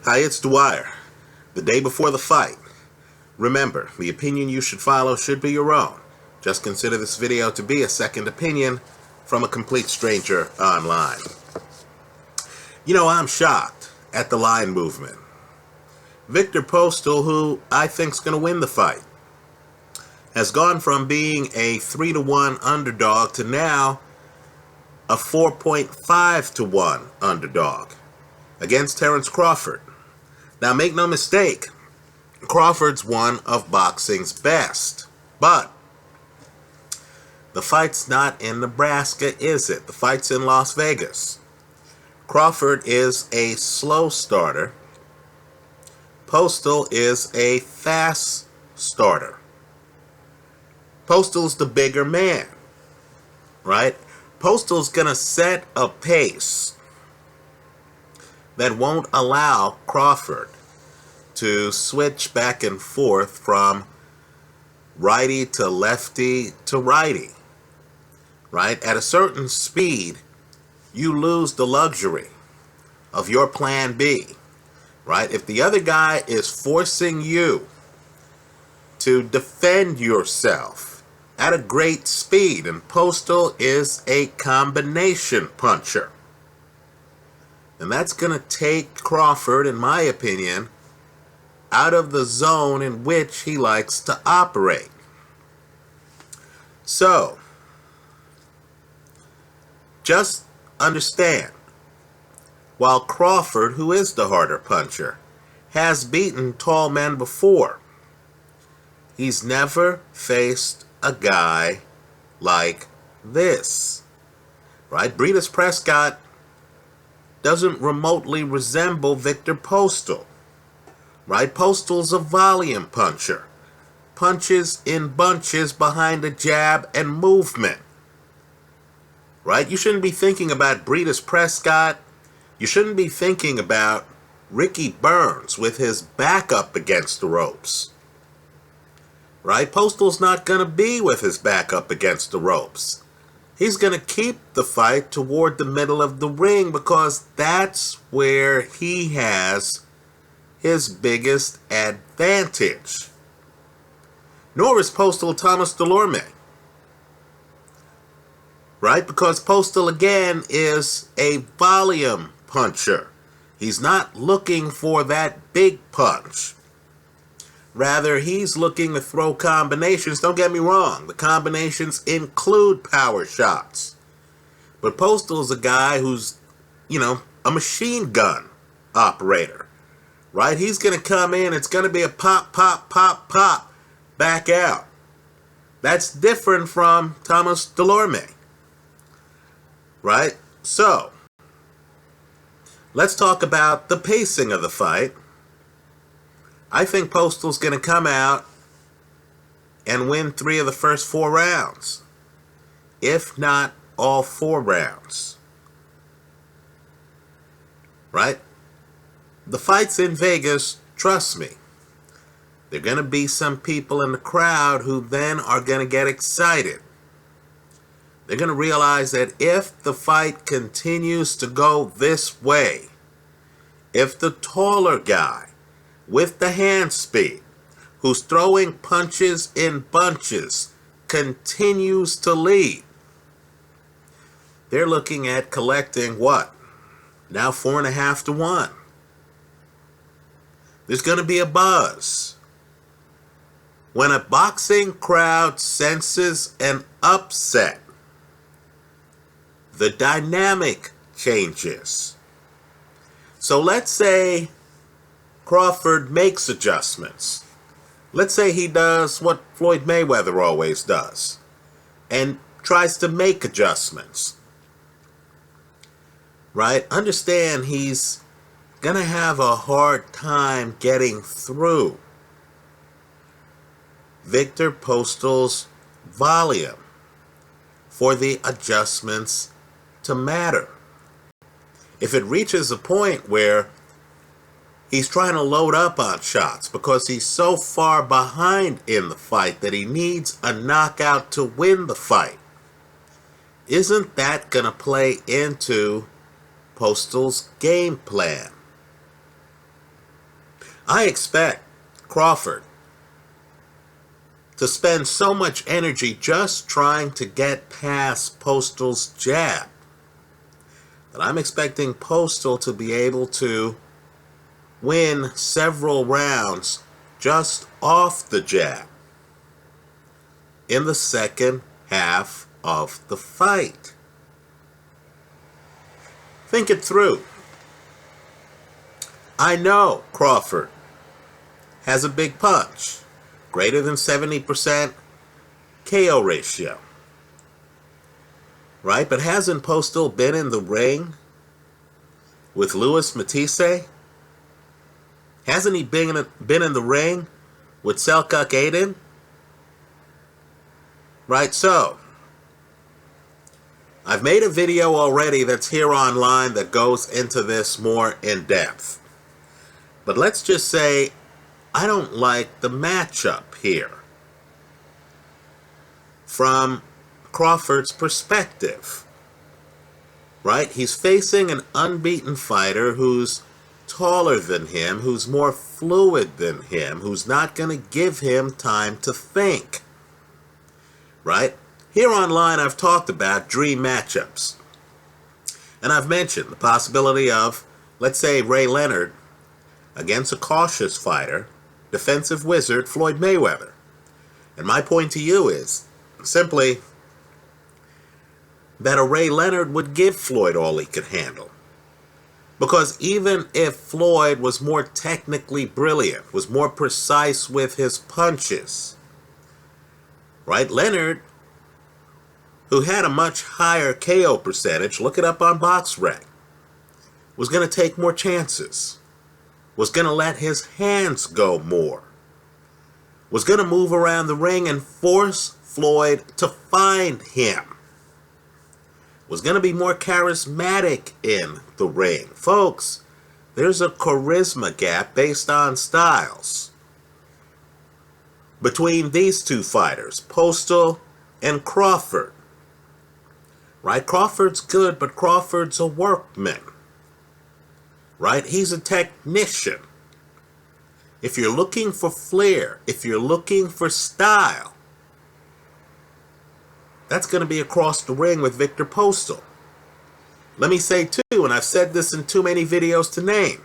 Hi, it's Dwyer. The day before the fight. Remember, the opinion you should follow should be your own. Just consider this video to be a second opinion from a complete stranger online. I'm shocked at the line movement. Viktor Postol, who I think's going to win the fight, has gone from being a 3-1 underdog to now a 4.5-1 underdog against Terence Crawford. Now, make no mistake, Crawford's one of boxing's best, but the fight's not in Nebraska, is it? The fight's in Las Vegas. Crawford is a slow starter. Postol is a fast starter. Postol's the bigger man, right? Postol's gonna set a pace that won't allow Crawford to switch back and forth from righty to lefty to righty, right? At a certain speed, you lose the luxury of your plan B, right? If the other guy is forcing you to defend yourself at a great speed, and Postol is a combination puncher, and that's going to take Crawford, in my opinion, out of the zone in which he likes to operate. So, just understand, while Crawford, who is the harder puncher, has beaten tall men before, he's never faced a guy like this, right? Breeders' Prescott doesn't remotely resemble Viktor Postol, right? Postol's a volume puncher, punches in bunches behind a jab and movement, right? You shouldn't be thinking about Breeders' Prescott. You shouldn't be thinking about Ricky Burns with his back up against the ropes, right? Postol's not going to be with his back up against the ropes. He's going to keep the fight toward the middle of the ring because that's where he has his biggest advantage. Nor is Postol Thomas Delorme, right? Because Postol, again, is a volume puncher. He's not looking for that big punch. Rather, he's looking to throw combinations. Don't get me wrong, the combinations include power shots. But Postol's a guy who's, a machine gun operator, right? He's going to come in, it's going to be a pop, pop, pop, pop, back out. That's different from Thomas Delorme, right? So, let's talk about the pacing of the fight. I think Postol's going to come out and win 3 of the first 4 rounds, if not all 4 rounds, right? The fight's in Vegas, trust me. There are going to be some people in the crowd who then are going to get excited. They're going to realize that if the fight continues to go this way, if the taller guy with the hand speed, who's throwing punches in bunches, continues to lead, they're looking at collecting what? Now 4.5-1. There's going to be a buzz. When a boxing crowd senses an upset, the dynamic changes. So let's say Crawford makes adjustments. Let's say he does what Floyd Mayweather always does and tries to make adjustments, right? Understand he's going to have a hard time getting through Viktor Postol's volume for the adjustments to matter. If it reaches a point where he's trying to load up on shots because he's so far behind in the fight that he needs a knockout to win the fight, isn't that going to play into Postol's game plan? I expect Crawford to spend so much energy just trying to get past Postol's jab that I'm expecting Postol to be able to win several rounds just off the jab in the second half of the fight. Think it through. I know Crawford has a big punch, greater than 70% KO ratio, right? But hasn't Postol been in the ring with Louis Matisse? Hasn't he been in the ring with Selçuk Aydin? Right, so I've made a video already that's here online that goes into this more in depth. But let's just say I don't like the matchup here from Crawford's perspective. Right? He's facing an unbeaten fighter who's taller than him, who's more fluid than him, who's not going to give him time to think. Right? Here online I've talked about dream matchups. And I've mentioned the possibility of, let's say, Ray Leonard against a cautious fighter, defensive wizard Floyd Mayweather. And my point to you is simply that a Ray Leonard would give Floyd all he could handle. Because even if Floyd was more technically brilliant, was more precise with his punches, right, Leonard, who had a much higher KO percentage, look it up on BoxRec, was going to take more chances, was going to let his hands go more, was going to move around the ring and force Floyd to find him, was going to be more charismatic in the ring. Folks, there's a charisma gap based on styles between these two fighters, Postol and Crawford. Right? Crawford's good, but Crawford's a workman. Right? He's a technician. If you're looking for flair, if you're looking for style, that's going to be across the ring with Viktor Postol. Let me say too, and I've said this in too many videos to name,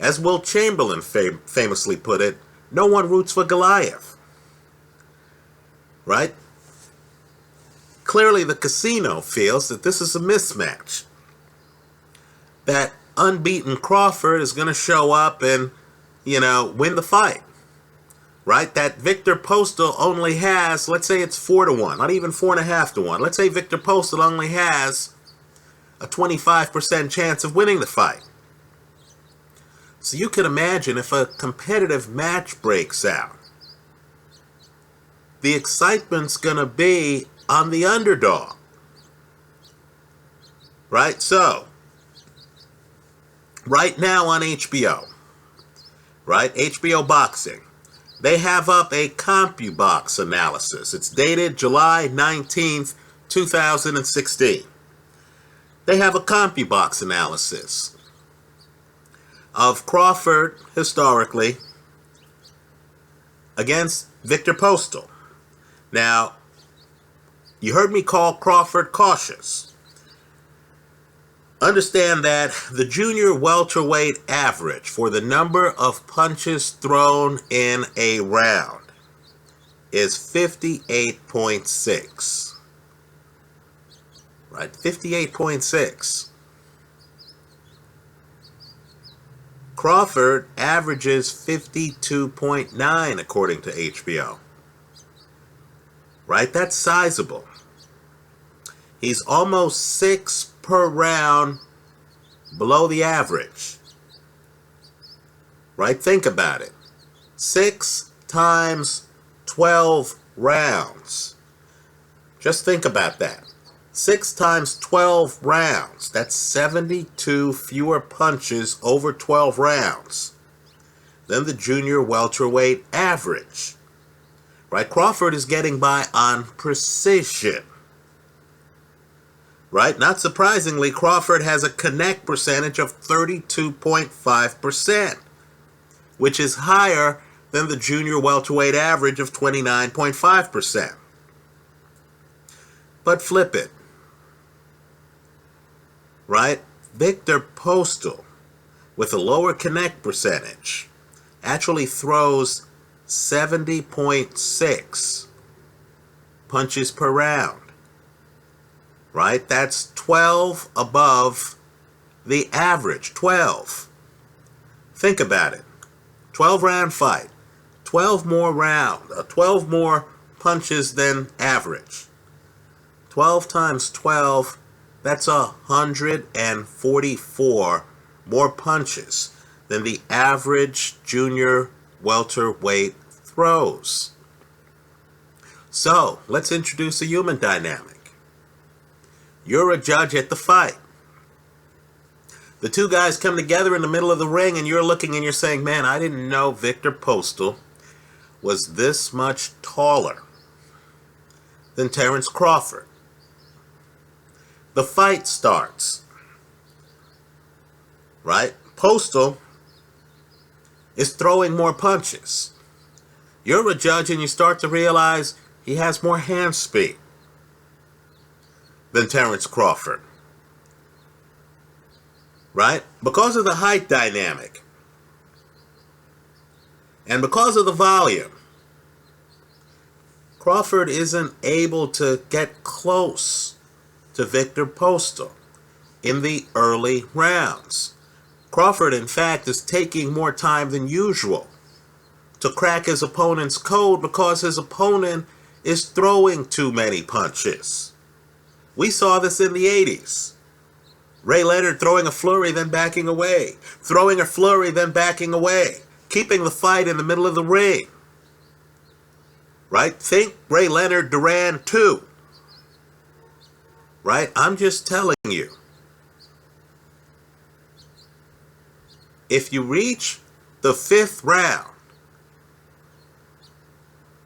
as Will Chamberlain famously put it, no one roots for Goliath. Right? Clearly the casino feels that this is a mismatch. That unbeaten Crawford is going to show up and, win the fight. Right? That Viktor Postol only has, let's say it's 4-1, not even 4.5-1. Let's say Viktor Postol only has a 25% chance of winning the fight. So you can imagine if a competitive match breaks out, the excitement's going to be on the underdog. Right? So, right now on HBO, right? HBO Boxing. They have up a CompuBox analysis. It's dated July 19th, 2016. They have a CompuBox analysis of Crawford, historically, against Viktor Postol. Now, you heard me call Crawford cautious. Understand that the junior welterweight average for the number of punches thrown in a round is 58.6. Right? 58.6. Crawford averages 52.9 according to HBO. Right? That's sizable. He's almost 6 per round below the average. Right? Think about it. 6 times 12 rounds. Just think about that. 6 times 12 rounds. That's 72 fewer punches over 12 rounds than the junior welterweight average. Right? Crawford is getting by on precision. Right? Not surprisingly, Crawford has a connect percentage of 32.5%. which is higher than the junior welterweight average of 29.5%. But flip it, right? Viktor Postol, with a lower connect percentage, actually throws 70.6 punches per round, right? That's 12 above the average, 12. Think about it. 12 round fight, 12 more punches than average. 12 times 12, that's 144 more punches than the average junior welterweight throws. So, let's introduce a human dynamic. You're a judge at the fight. The two guys come together in the middle of the ring, and you're looking and you're saying, man, I didn't know Viktor Postol was this much taller than Terence Crawford. The fight starts, right? Postol is throwing more punches. You're a judge and you start to realize he has more hand speed than Terence Crawford, right? Because of the height dynamic and because of the volume, Crawford isn't able to get close to Viktor Postol in the early rounds. Crawford, in fact, is taking more time than usual to crack his opponent's code because his opponent is throwing too many punches. We saw this in the 80s. Ray Leonard throwing a flurry, then backing away. Throwing a flurry, then backing away. Keeping the fight in the middle of the ring. Right? Think Ray Leonard, Duran 2. Right? I'm just telling you. If you reach the 5th round,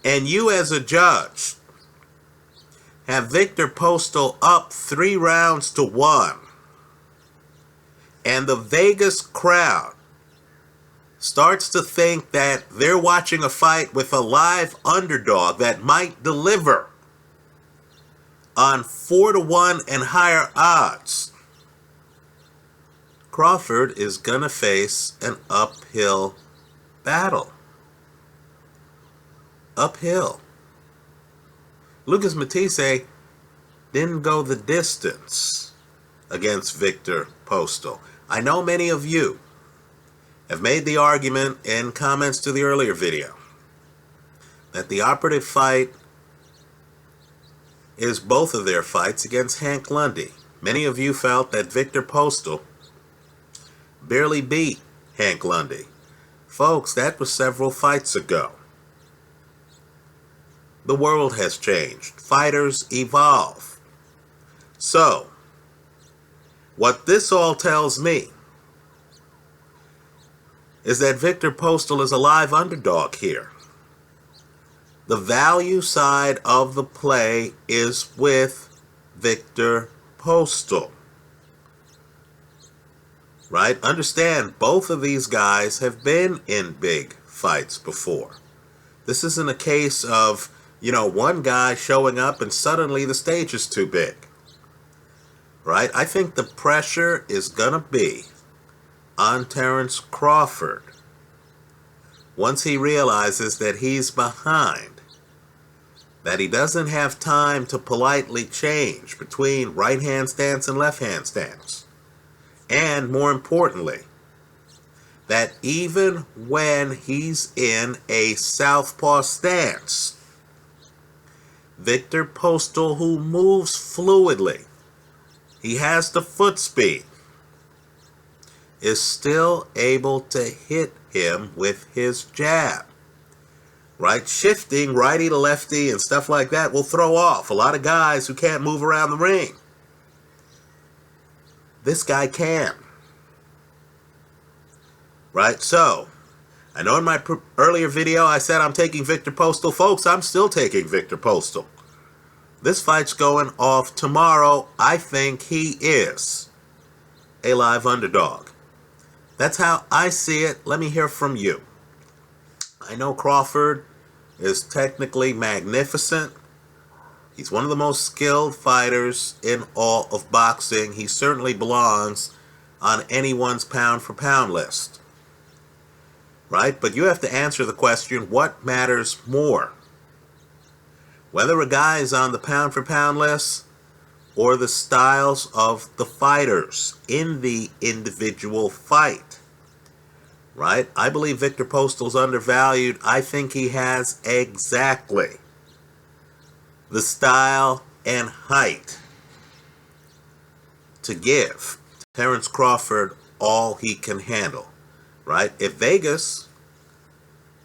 and you as a judge have Viktor Postol up 3 rounds to 1, and the Vegas crowd starts to think that they're watching a fight with a live underdog that might deliver on 4-1 and higher odds, Crawford is going to face an uphill battle. Uphill. Lucas Matisse didn't go the distance against Viktor Postol. I know many of you have made the argument in comments to the earlier video that the operative fight is both of their fights against Hank Lundy. Many of you felt that Viktor Postol barely beat Hank Lundy. Folks, that was several fights ago. The world has changed. Fighters evolve. So, what this all tells me is that Viktor Postol is a live underdog here. The value side of the play is with Viktor Postol. Right? Understand, both of these guys have been in big fights before. This isn't a case of, one guy showing up and suddenly the stage is too big. Right? I think the pressure is going to be on Terence Crawford once he realizes that he's behind, that he doesn't have time to politely change between right hand stance and left hand stance. And more importantly, that even when he's in a southpaw stance, Viktor Postol, who moves fluidly, he has the foot speed, is still able to hit him with his jab. Right? Shifting righty to lefty and stuff like that will throw off a lot of guys who can't move around the ring. This guy can. Right? So, I know in my earlier video I said I'm taking Viktor Postol. Folks, I'm still taking Viktor Postol. This fight's going off tomorrow. I think he is a live underdog. That's how I see it. Let me hear from you. I know Crawford is technically magnificent. He's one of the most skilled fighters in all of boxing. He certainly belongs on anyone's pound-for-pound list. Right? But you have to answer the question, what matters more? Whether a guy is on the pound-for-pound list or the styles of the fighters in the individual fight. Right? I believe Viktor Postol's undervalued. I think he has exactly the style and height to give Terence Crawford all he can handle. Right? If Vegas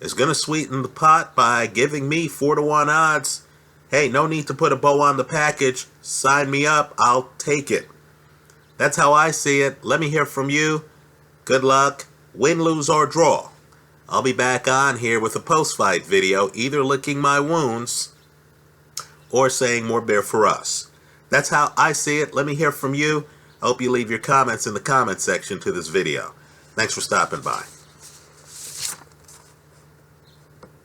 is going to sweeten the pot by giving me 4-to-1 odds, hey, no need to put a bow on the package. Sign me up. I'll take it. That's how I see it. Let me hear from you. Good luck. Win, lose, or draw. I'll be back on here with a post-fight video, either licking my wounds or saying more beer for us. That's how I see it. Let me hear from you. I hope you leave your comments in the comment section to this video. Thanks for stopping by.